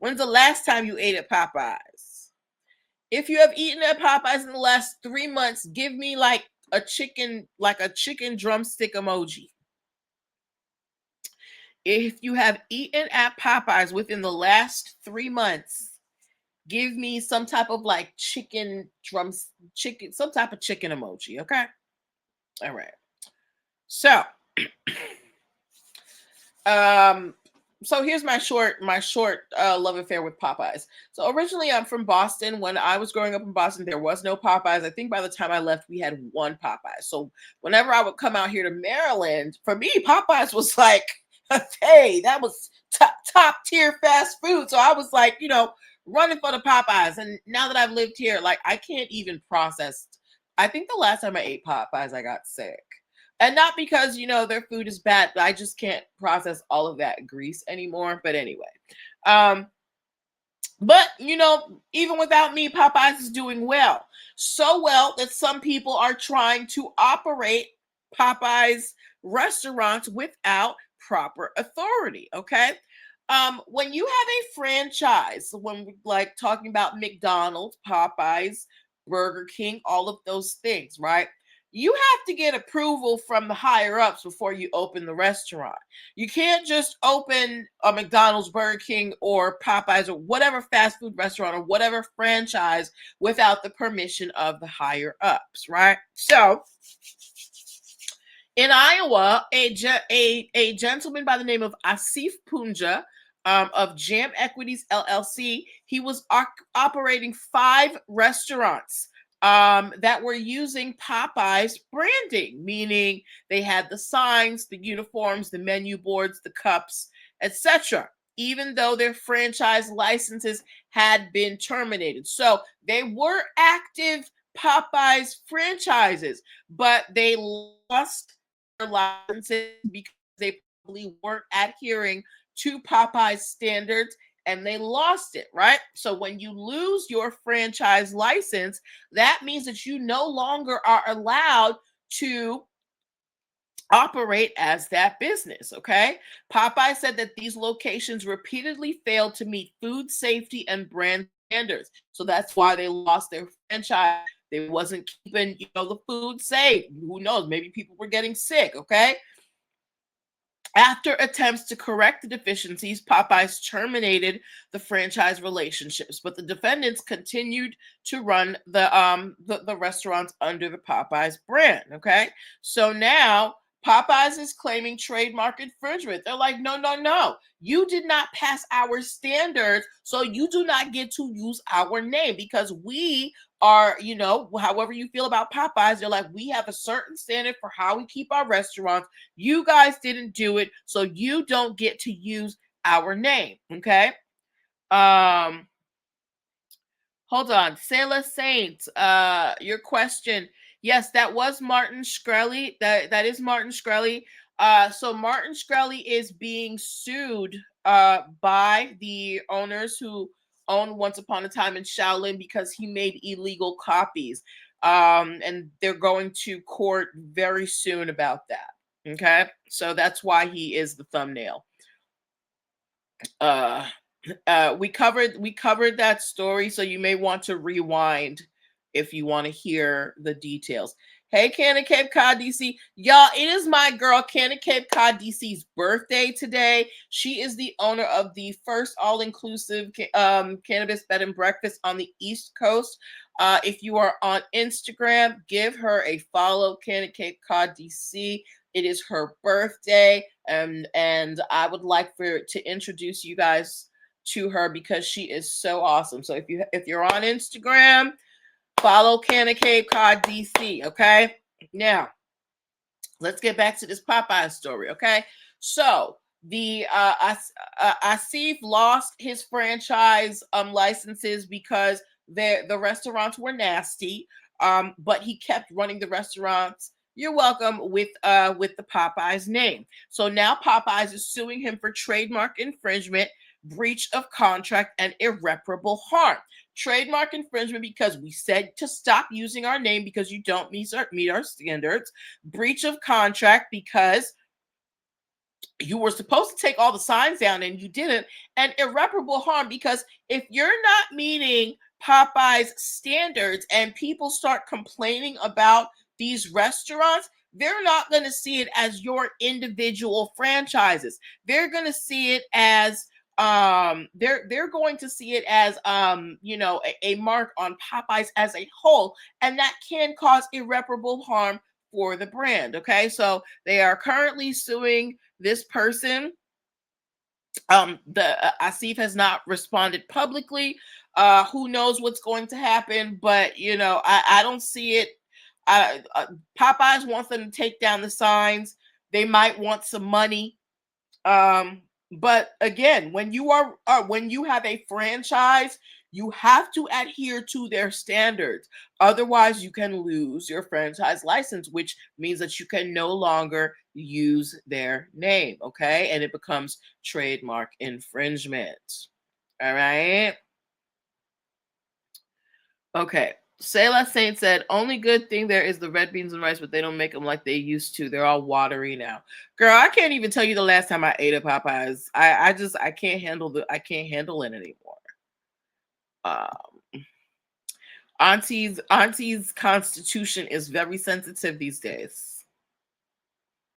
When's the last time you ate at Popeyes? If you have eaten at Popeyes in the last 3 months, give me like a chicken drumstick emoji. If you have eaten at Popeyes within the last 3 months, give me some type of like some type of chicken emoji, okay? All right. So, so here's my short love affair with Popeyes. So originally I'm from Boston. When I was growing up in Boston, there was no Popeyes. I think by the time I left, we had one Popeyes. So whenever I would come out here to Maryland, for me, Popeyes was like, hey, that was top tier fast food. So I was like, running for the Popeyes. And now that I've lived here, like I can't even process. I think the last time I ate Popeyes, I got sick. And not because, their food is bad, but I just can't process all of that grease anymore. But anyway. But, even without me, Popeyes is doing well. So well that some people are trying to operate Popeyes restaurants without proper authority. Okay. When you have a franchise, when we like talking about McDonald's, Popeyes, Burger King, all of those things, right? You have to get approval from the higher ups before you open the restaurant. You can't just open a McDonald's, Burger King, or Popeyes, or whatever fast food restaurant or whatever franchise without the permission of the higher ups, right? So, in Iowa, a gentleman by the name of Asif Punja of Jam Equities LLC, he was operating 5 restaurants that were using Popeyes branding, meaning they had the signs, the uniforms, the menu boards, the cups, etc., even though their franchise licenses had been terminated. So they were active Popeyes franchises, but they lost their licenses because they probably weren't adhering to Popeyes standards and they lost it, right? So when you lose your franchise license, that means that you no longer are allowed to operate as that business, okay? Popeye said that these locations repeatedly failed to meet food safety and brand standards. So that's why they lost their franchise. They wasn't keeping, the food safe. Who knows? Maybe people were getting sick, okay? After attempts to correct the deficiencies, Popeyes terminated the franchise relationships, but the defendants continued to run the restaurants under the Popeyes brand. Okay, so now Popeyes is claiming trademark infringement. They're like, no, no, no. You did not pass our standards, so you do not get to use our name because we are, however you feel about Popeyes, they're like, we have a certain standard for how we keep our restaurants. You guys didn't do it, so you don't get to use our name. Okay. Hold on. Sailor Saint, your question. Yes, that was Martin Shkreli. That is Martin Shkreli. So Martin Shkreli is being sued by the owners who owned Once Upon a Time in Shaolin because he made illegal copies. And they're going to court very soon about that. Okay, so that's why he is the thumbnail. We covered that story, so you may want to rewind if you want to hear the details. Hey, Canada Cape Cod DC. Y'all, it is my girl Canada Cape Cod DC's birthday today. She is the owner of the first all-inclusive cannabis bed and breakfast on the East Coast. If you are on Instagram, give her a follow, Canada Cape Cod DC. It is her birthday, and I would like to introduce you guys to her because she is so awesome. So if you're on Instagram, follow Canada Cape Cod DC. Okay, now let's get back to this Popeye story. Okay, so the Asif lost his franchise licenses because the restaurants were nasty. But he kept running the restaurants. You're welcome with the Popeyes name. So now Popeyes is suing him for trademark infringement, breach of contract, and irreparable harm. Trademark infringement because we said to stop using our name because you don't meet our standards. Breach of contract because you were supposed to take all the signs down and you didn't, and irreparable harm, because if you're not meeting Popeyes standards and people start complaining about these restaurants, they're not going to see it as your individual franchises. They're going to see it as they're going to see it as a mark on Popeyes as a whole, and that can cause irreparable harm for the brand. Okay, so they are currently suing this person. The Asif has not responded publicly. Who knows what's going to happen? But I don't see it. Popeyes wants them to take down the signs. They might want some money. But again, when you have a franchise, you have to adhere to their standards. Otherwise, you can lose your franchise license, which means that you can no longer use their name. Okay, and it becomes trademark infringement. All right. Okay. Sayla Saint said, only good thing there is the red beans and rice, but they don't make them like they used to. They're all watery now. Girl, I can't even tell you the last time I ate a Popeyes. I can't handle it anymore. Auntie's constitution is very sensitive these days.